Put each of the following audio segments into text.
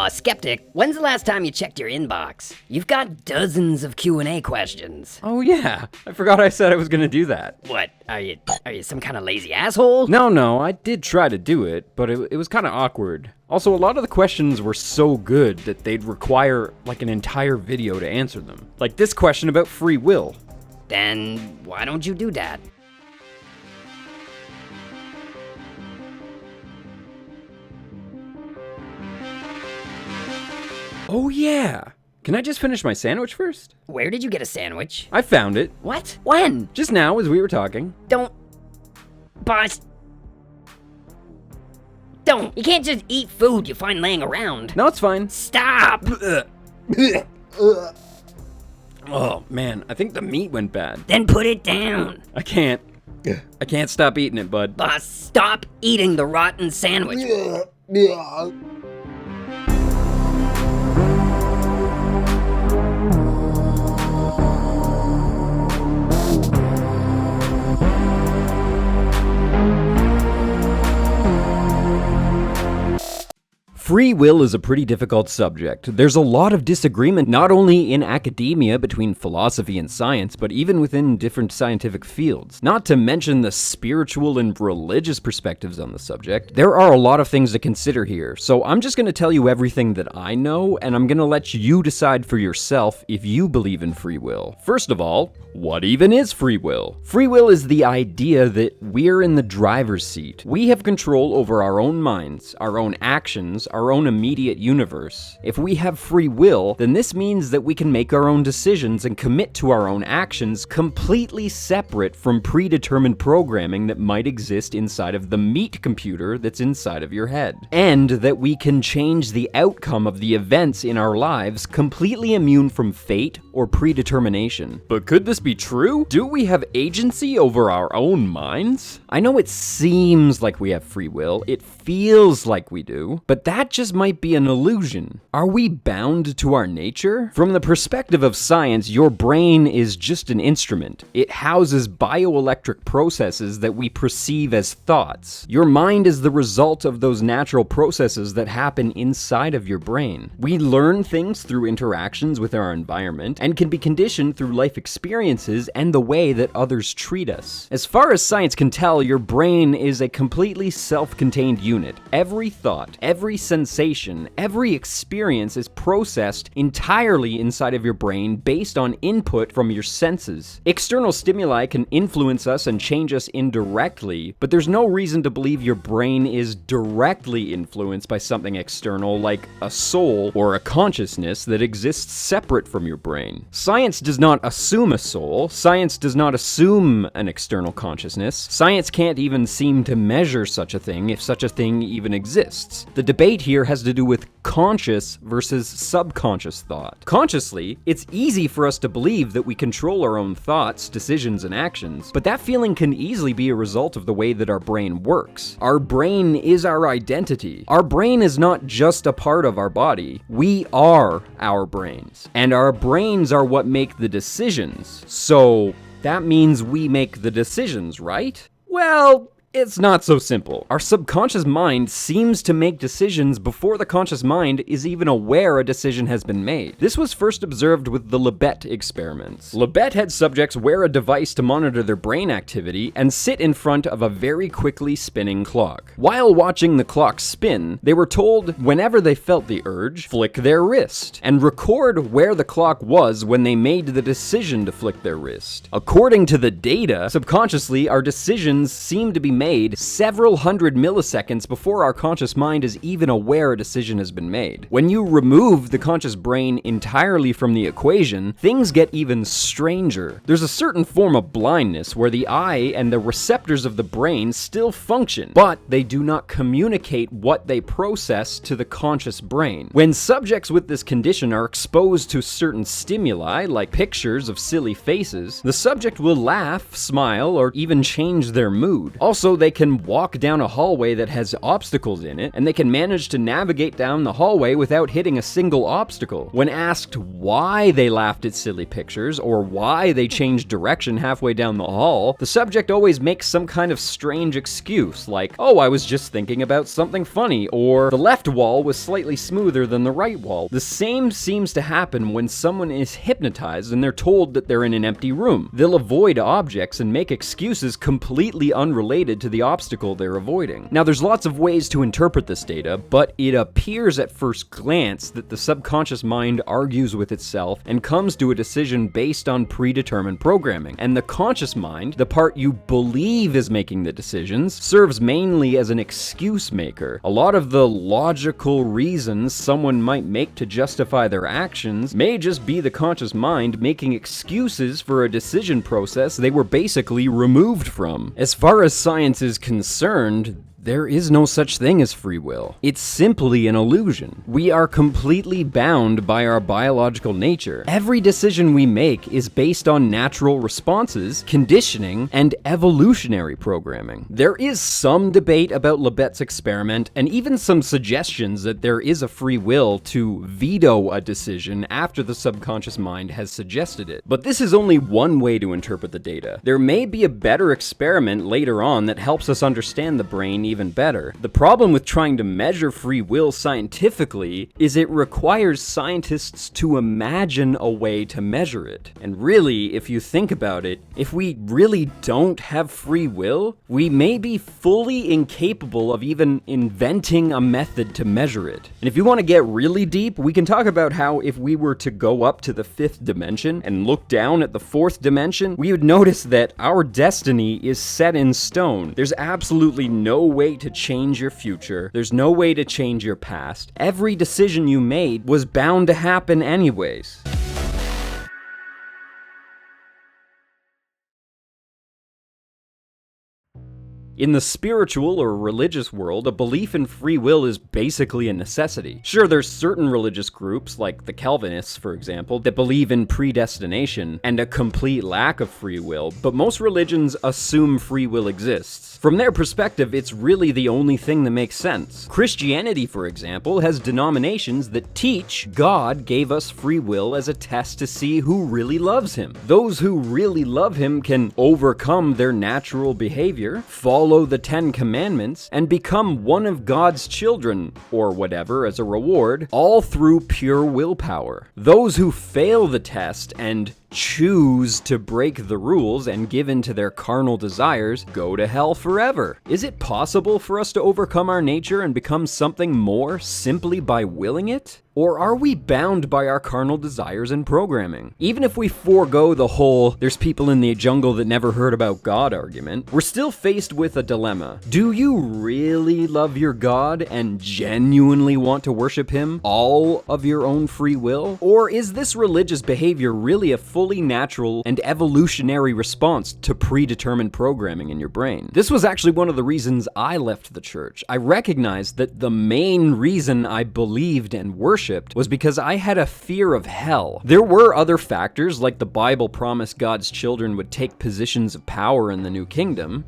Skeptic, when's the last time you checked your inbox? You've got dozens of Q&A questions. Oh yeah, I forgot I said I was gonna do that. What, are you some kind of lazy asshole? No, I did try to do it, but it was kind of awkward. Also, a lot of the questions were so good that they'd require like an entire video to answer them. Like this question about free will. Then why don't you do that? Oh yeah! Can I just finish my sandwich first? Where did you get a sandwich? I found it. What? When? Just now as we were talking. Don't. Boss. Don't. You can't just eat food you find laying around. No, it's fine. Stop! Oh man, I think the meat went bad. Then put it down. I can't stop eating it, bud. Boss, stop eating the rotten sandwich. Free will is a pretty difficult subject. There's a lot of disagreement not only in academia between philosophy and science, but even within different scientific fields. Not to mention the spiritual and religious perspectives on the subject. There are a lot of things to consider here, so I'm just going to tell you everything that I know, and I'm going to let you decide for yourself if you believe in free will. First of all, what even is free will? Free will is the idea that we're in the driver's seat. We have control over our own minds, our own actions, our own immediate universe. If we have free will, then this means that we can make our own decisions and commit to our own actions completely separate from predetermined programming that might exist inside of the meat computer that's inside of your head. And that we can change the outcome of the events in our lives completely immune from fate or predetermination. But could this be true? Do we have agency over our own minds? I know it seems like we have free will, it feels like we do, but that just might be an illusion. Are we bound to our nature? From the perspective of science, your brain is just an instrument. It houses bioelectric processes that we perceive as thoughts. Your mind is the result of those natural processes that happen inside of your brain. We learn things through interactions with our environment and can be conditioned through life experiences and the way that others treat us. As far as science can tell, your brain is a completely self-contained unit. Every thought, every sensation, every experience is processed entirely inside of your brain based on input from your senses. External stimuli can influence us and change us indirectly, but there's no reason to believe your brain is directly influenced by something external like a soul or a consciousness that exists separate from your brain. Science does not assume a soul. Science does not assume an external consciousness. Science can't even seem to measure such a thing if such a thing even exists. The debate here has to do with conscious versus subconscious thought. Consciously, it's easy for us to believe that we control our own thoughts, decisions, and actions, but that feeling can easily be a result of the way that our brain works. Our brain is our identity. Our brain is not just a part of our body. We are our brains. And our brains are what make the decisions. So that means we make the decisions, right? Well, it's not so simple. Our subconscious mind seems to make decisions before the conscious mind is even aware a decision has been made. This was first observed with the Libet experiments. Libet had subjects wear a device to monitor their brain activity and sit in front of a very quickly spinning clock. While watching the clock spin, they were told whenever they felt the urge, flick their wrist, and record where the clock was when they made the decision to flick their wrist. According to the data, subconsciously our decisions seem to be made several hundred milliseconds before our conscious mind is even aware a decision has been made. When you remove the conscious brain entirely from the equation, things get even stranger. There's a certain form of blindness where the eye and the receptors of the brain still function, but they do not communicate what they process to the conscious brain. When subjects with this condition are exposed to certain stimuli, like pictures of silly faces, the subject will laugh, smile, or even change their mood. Also, Also, they can walk down a hallway that has obstacles in it, and they can manage to navigate down the hallway without hitting a single obstacle. When asked why they laughed at silly pictures, or why they changed direction halfway down the hall, the subject always makes some kind of strange excuse, like, oh, I was just thinking about something funny, or the left wall was slightly smoother than the right wall. The same seems to happen when someone is hypnotized and they're told that they're in an empty room. They'll avoid objects and make excuses completely unrelated to the obstacle they're avoiding. Now, there's lots of ways to interpret this data, but it appears at first glance that the subconscious mind argues with itself and comes to a decision based on predetermined programming. And the conscious mind, the part you believe is making the decisions, serves mainly as an excuse maker. A lot of the logical reasons someone might make to justify their actions may just be the conscious mind making excuses for a decision process they were basically removed from. As far as science is concerned, there is no such thing as free will. It's simply an illusion. We are completely bound by our biological nature. Every decision we make is based on natural responses, conditioning, and evolutionary programming. There is some debate about Lebet's experiment, and even some suggestions that there is a free will to veto a decision after the subconscious mind has suggested it. But this is only one way to interpret the data. There may be a better experiment later on that helps us understand the brain even better. The problem with trying to measure free will scientifically is it requires scientists to imagine a way to measure it. And really, if you think about it, if we really don't have free will, we may be fully incapable of even inventing a method to measure it. And if you want to get really deep, we can talk about how if we were to go up to the 5th dimension and look down at the 4th dimension, we would notice that our destiny is set in stone. There's absolutely no way to change your future. There's no way to change your past. Every decision you made was bound to happen anyways. In the spiritual or religious world, a belief in free will is basically a necessity. Sure, there's certain religious groups, like the Calvinists, for example, that believe in predestination and a complete lack of free will, but most religions assume free will exists. From their perspective, it's really the only thing that makes sense. Christianity, for example, has denominations that teach God gave us free will as a test to see who really loves him. Those who really love him can overcome their natural behavior, follow the 10 commandments, and become one of God's children, or whatever, as a reward, all through pure willpower. Those who fail the test and choose to break the rules and give in to their carnal desires go to hell forever. Is it possible for us to overcome our nature and become something more simply by willing it? Or are we bound by our carnal desires and programming? Even if we forego the whole "there's people in the jungle that never heard about God" argument, we're still faced with a dilemma. Do you really love your God and genuinely want to worship him all of your own free will? Or is this religious behavior really a fully natural and evolutionary response to predetermined programming in your brain? This was actually one of the reasons I left the church. I recognized that the main reason I believed and worshipped was because I had a fear of hell. There were other factors, like the Bible promised God's children would take positions of power in the new kingdom,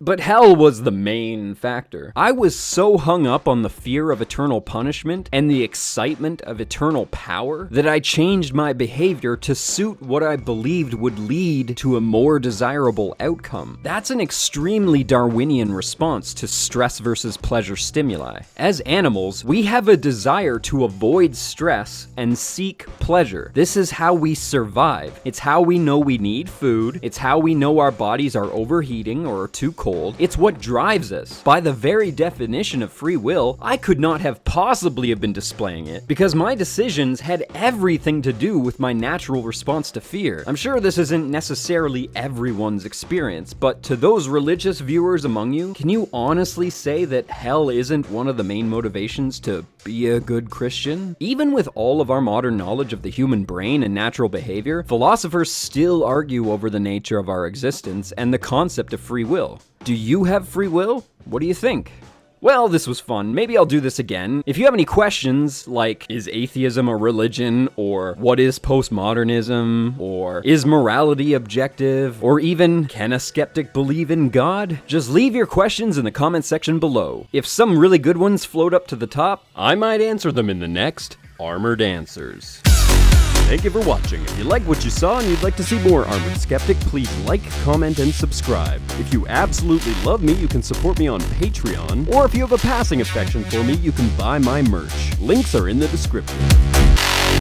but hell was the main factor. I was so hung up on the fear of eternal punishment and the excitement of eternal power that I changed my behavior to suit what I believed would lead to a more desirable outcome. That's an extremely Darwinian response to stress versus pleasure stimuli. As animals, we have a desire to avoid stress and seek pleasure. This is how we survive. It's how we know we need food. It's how we know our bodies are overheating or too cold. It's what drives us. By the very definition of free will, I could not have possibly have been displaying it because my decisions had everything to do with my natural response to fear. I'm sure this isn't necessarily everyone's experience, but to those religious viewers among you, can you honestly say that hell isn't one of the main motivations to be a good Christian? Even with all of our modern knowledge of the human brain and natural behavior, philosophers still argue over the nature of our existence and the concept of free will. Do you have free will? What do you think? Well, this was fun. Maybe I'll do this again. If you have any questions, like, is atheism a religion? Or what is postmodernism? Or is morality objective? Or even, can a skeptic believe in God? Just leave your questions in the comment section below. If some really good ones float up to the top, I might answer them in the next Armored Answers. Thank you for watching. If you like what you saw and you'd like to see more Armored Skeptic, please like, comment, and subscribe. If you absolutely love me, you can support me on Patreon, or if you have a passing affection for me, you can buy my merch. Links are in the description.